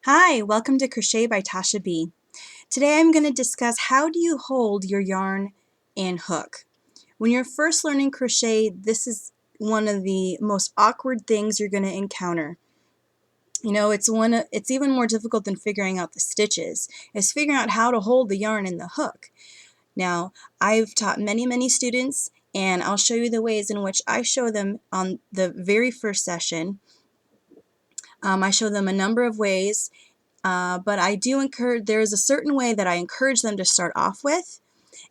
Hi, welcome to Crochet by Tashia B. Today I'm going to discuss how do you hold your yarn and hook. When you're first learning crochet, this is one of the most awkward things you're going to encounter. You know, it's even more difficult than figuring out the stitches, is figuring out how to hold the yarn and the hook. Now, I've taught many students, and I'll show you the ways in which I show them on the very first session. I show them a number of ways. But I do encourage, there is a certain way that I encourage them to start off with,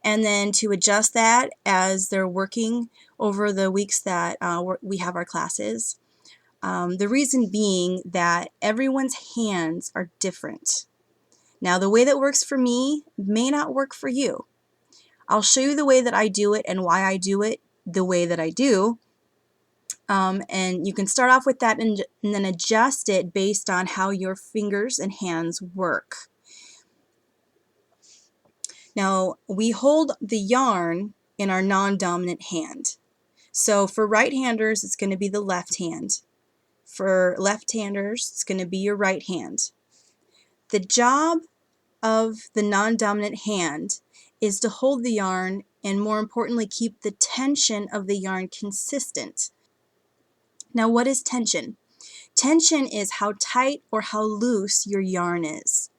and then to adjust that as they're working over the weeks that we have our classes. The reason being that everyone's hands are different. Now, the way that works for me may not work for you. I'll show you the way that I do it and why I do it the way that I do. And you can start off with that and then adjust it based on how your fingers and hands work. Now, we hold the yarn in our non-dominant hand. So for right-handers, it's going to be the left hand. For left-handers, it's going to be your right hand. The job of the non-dominant hand is to hold the yarn and, more importantly, keep the tension of the yarn consistent. Now, what is tension? Tension is how tight or how loose your yarn is.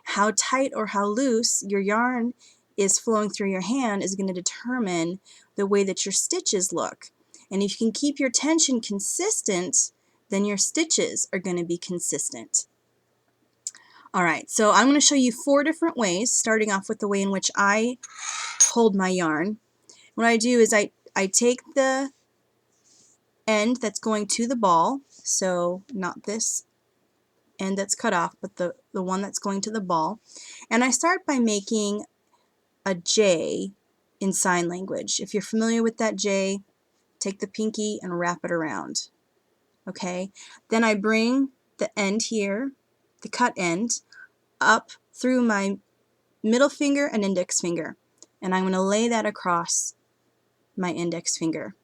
How tight or how loose your yarn is flowing through your hand is going to determine the way that your stitches look. And if you can keep your tension consistent, then your stitches are going to be consistent. Alright, so I'm going to show you 4 different ways, starting off with the way in which I hold my yarn. What I do is I take the end that's going to the ball, so not this end that's cut off, but the one that's going to the ball, and I start by making a J in sign language. If you're familiar with that J, take the pinky and wrap it around. Okay? Then I bring the end here, the cut end, up through my middle finger and index finger. And I'm going to lay that across my index finger.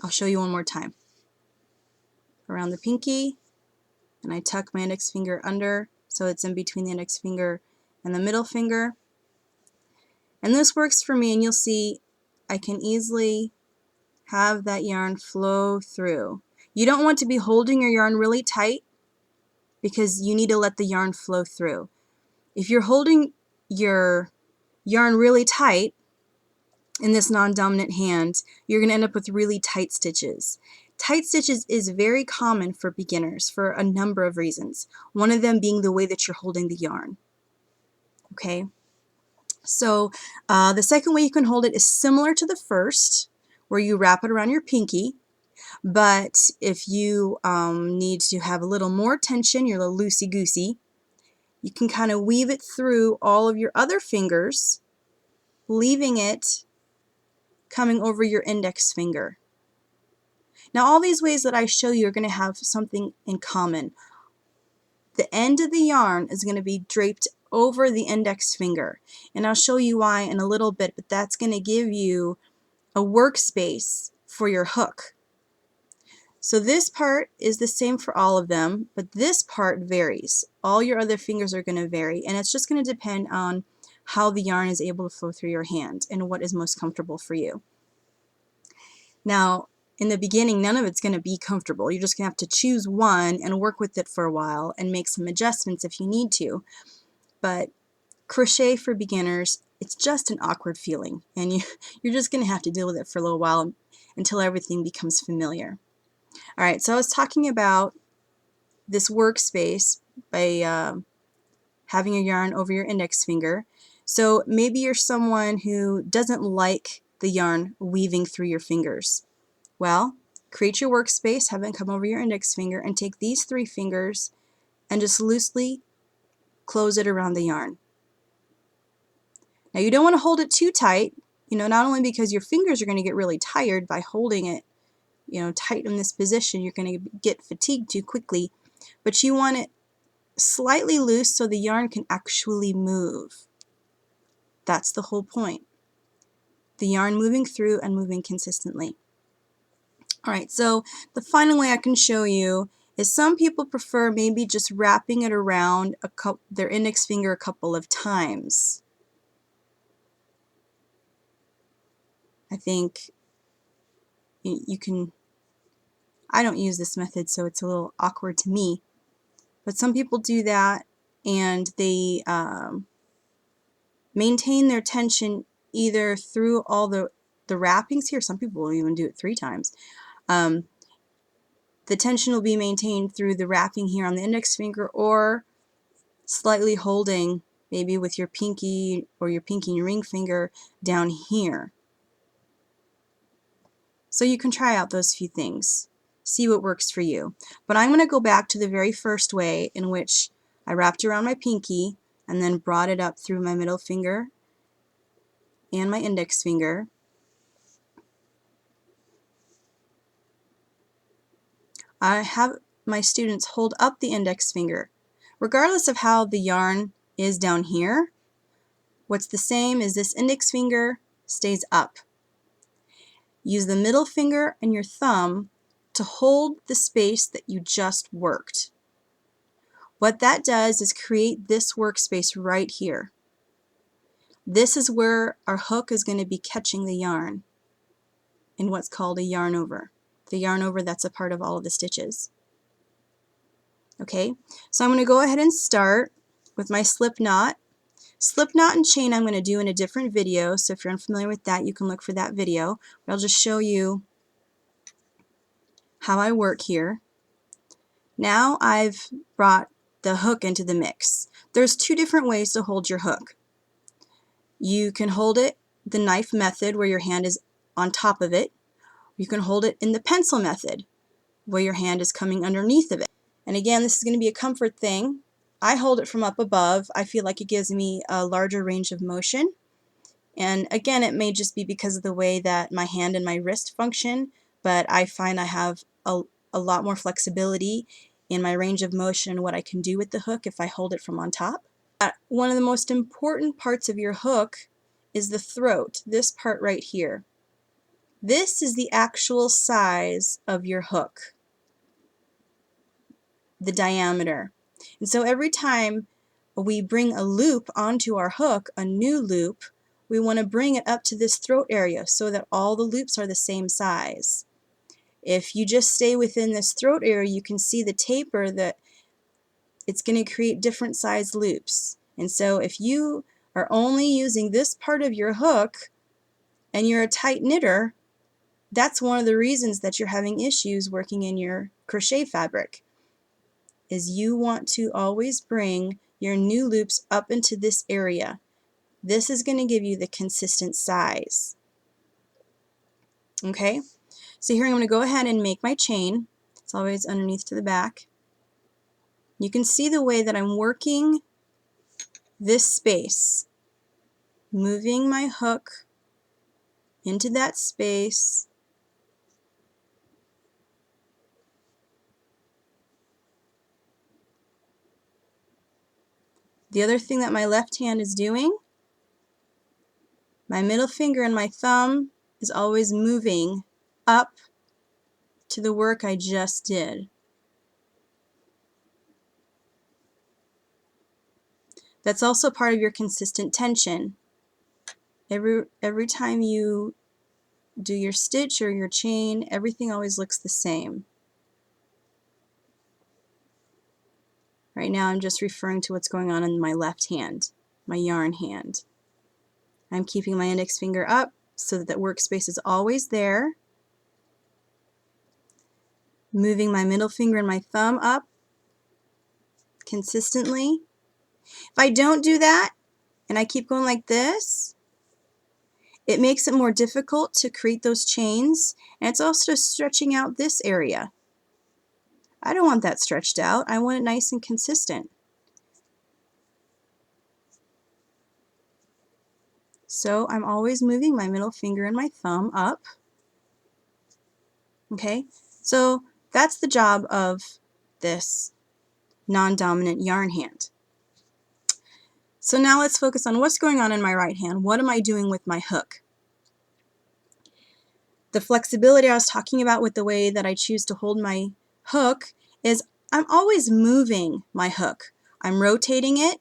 I'll show you one more time. Around the pinky, and I tuck my index finger under so it's in between the index finger and the middle finger. And this works for me, and you'll see I can easily have that yarn flow through. You don't want to be holding your yarn really tight because you need to let the yarn flow through. If you're holding your yarn really tight in this non-dominant hand, you're going to end up with really tight stitches. Tight stitches is very common for beginners for a number of reasons. One of them being the way that you're holding the yarn. Okay? So the second way you can hold it is similar to the first, where you wrap it around your pinky, but if you need to have a little more tension, you're a little loosey-goosey, you can kind of weave it through all of your other fingers, leaving it coming over your index finger. Now, all these ways that I show you are going to have something in common. The end of the yarn is going to be draped over the index finger, and I'll show you why in a little bit, but that's going to give you a workspace for your hook. So this part is the same for all of them, but this part varies. All your other fingers are going to vary, and it's just going to depend on how the yarn is able to flow through your hand and what is most comfortable for you. Now, in the beginning, none of it's going to be comfortable. You're just going to have to choose one and work with it for a while and make some adjustments if you need to. But crochet for beginners, it's just an awkward feeling, and you're just going to have to deal with it for a little while until everything becomes familiar. Alright, so I was talking about this workspace by having your yarn over your index finger. So maybe you're someone who doesn't like the yarn weaving through your fingers. Well, create your workspace, have it come over your index finger, and take these 3 fingers and just loosely close it around the yarn. Now, you don't want to hold it too tight, not only because your fingers are going to get really tired by holding it tight in this position, you're going to get fatigued too quickly, but you want it slightly loose so the yarn can actually move. That's the whole point. The yarn moving through and moving consistently. Alright, so the final way I can show you is some people prefer maybe just wrapping it around their index finger a couple of times. I think you can, I don't use this method, so it's a little awkward to me, but some people do that, and they maintain their tension either through all the wrappings here. Some people will even do it 3 times. The tension will be maintained through the wrapping here on the index finger, or slightly holding maybe with your pinky or your pinky and ring finger down here. So you can try out those few things, see what works for you. But I'm going to go back to the very first way, in which I wrapped around my pinky and then brought it up through my middle finger and my index finger. I have my students hold up the index finger. Regardless of how the yarn is down here, what's the same is this index finger stays up. Use the middle finger and your thumb to hold the space that you just worked. What that does is create this workspace right here. This is where our hook is going to be catching the yarn in what's called a yarn over. The yarn over that's a part of all of the stitches. Okay, so I'm going to go ahead and start with my slip knot. Slip knot and chain I'm going to do in a different video, so if you're unfamiliar with that, you can look for that video. But I'll just show you how I work here. Now I've brought the hook into the mix. There's 2 different ways to hold your hook. You can hold it the knife method, where your hand is on top of it. You can hold it in the pencil method, where your hand is coming underneath of it. And again, this is going to be a comfort thing. I hold it from up above. I feel like it gives me a larger range of motion. And again, it may just be because of the way that my hand and my wrist function, but I find I have a lot more flexibility in my range of motion and what I can do with the hook if I hold it from on top. One of the most important parts of your hook is the throat, this part right here. This is the actual size of your hook, the diameter. And so every time we bring a loop onto our hook, a new loop, we want to bring it up to this throat area so that all the loops are the same size. If you just stay within this throat area, you can see the taper that it's going to create different size loops. And so if you are only using this part of your hook and you're a tight knitter, that's one of the reasons that you're having issues working in your crochet fabric, is you want to always bring your new loops up into this area. This is going to give you the consistent size. Okay, so here I'm going to go ahead and make my chain. It's always underneath to the back. You can see the way that I'm working this space, moving my hook into that space. The other thing that my left hand is doing, my middle finger and my thumb is always moving up to the work I just did. That's also part of your consistent tension. Every time you do your stitch or your chain, everything always looks the same. Right now I'm just referring to what's going on in my left hand, my yarn hand. I'm keeping my index finger up so that that workspace is always there. Moving my middle finger and my thumb up consistently. If I don't do that and I keep going like this, it makes it more difficult to create those chains, and it's also stretching out this area. I don't want that stretched out. I want it nice and consistent. So I'm always moving my middle finger and my thumb up. Okay, so that's the job of this non-dominant yarn hand. So now let's focus on what's going on in my right hand. What am I doing with my hook? The flexibility I was talking about with the way that I choose to hold my hook is I'm always moving my hook. I'm rotating it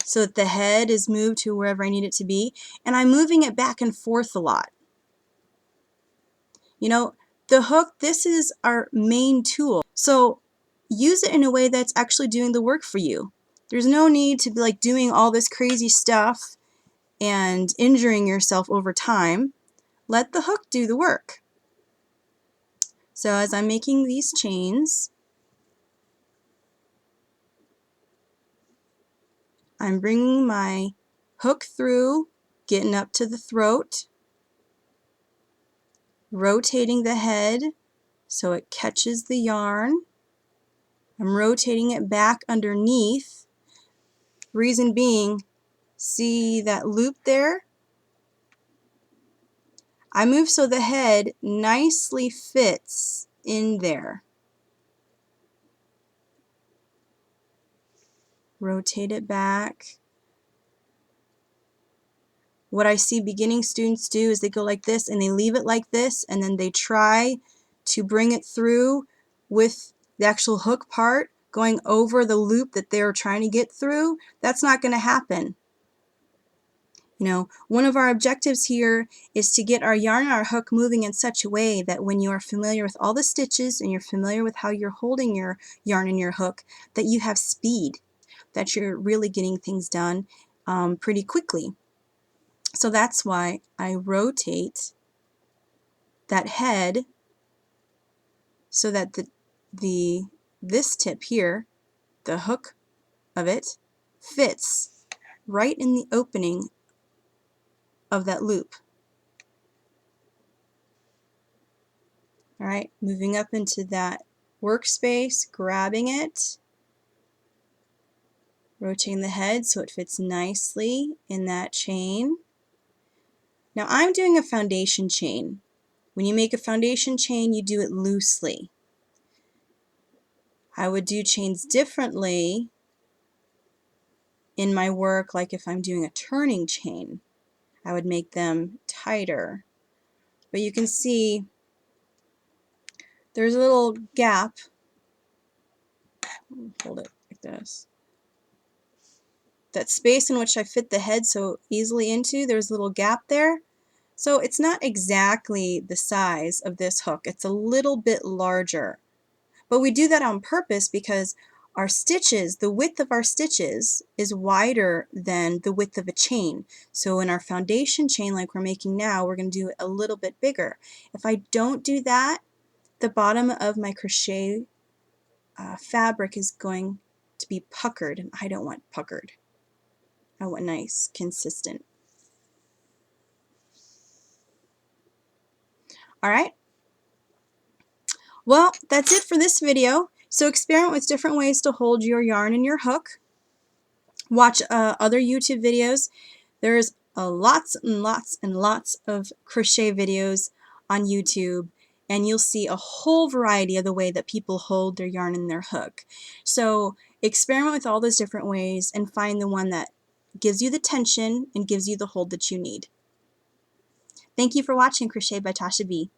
so that the head is moved to wherever I need it to be, and I'm moving it back and forth a lot. You know, the hook, this is our main tool, so use it in a way that's actually doing the work for you. There's no need to be like doing all this crazy stuff and injuring yourself over time. Let the hook do the work. So as I'm making these chains, I'm bringing my hook through, getting up to the throat, rotating the head so it catches the yarn. I'm rotating it back underneath. Reason being, see that loop there? I move so the head nicely fits in there. Rotate it back. What I see beginning students do is they go like this and they leave it like this, and then they try to bring it through with the actual hook part going over the loop that they're trying to get through. That's not going to happen. You know, one of our objectives here is to get our yarn and our hook moving in such a way that when you are familiar with all the stitches and you're familiar with how you're holding your yarn and your hook, that you have speed, that you're really getting things done pretty quickly. So that's why I rotate that head so that this tip here, the hook of it, fits right in the opening of that loop. All right, moving up into that workspace, grabbing it, rotating the head so it fits nicely in that chain. Now I'm doing a foundation chain. When you make a foundation chain, you do it loosely. I would do chains differently in my work, like if I'm doing a turning chain, I would make them tighter. But you can see there's a little gap. Hold it like this. That space in which I fit the head so easily into, there's a little gap there. So it's not exactly the size of this hook. It's a little bit larger. But we do that on purpose because our stitches, the width of our stitches is wider than the width of a chain. So in our foundation chain like we're making now, we're going to do it a little bit bigger. If I don't do that, the bottom of my crochet fabric is going to be puckered, and I don't want puckered. I want nice, consistent. Alright, well, that's it for this video. So experiment with different ways to hold your yarn and your hook. Watch other YouTube videos. There's lots and lots and lots of crochet videos on YouTube, and you'll see a whole variety of the way that people hold their yarn and their hook. So experiment with all those different ways and find the one that gives you the tension and gives you the hold that you need. Thank you for watching Crochet by Tasha B.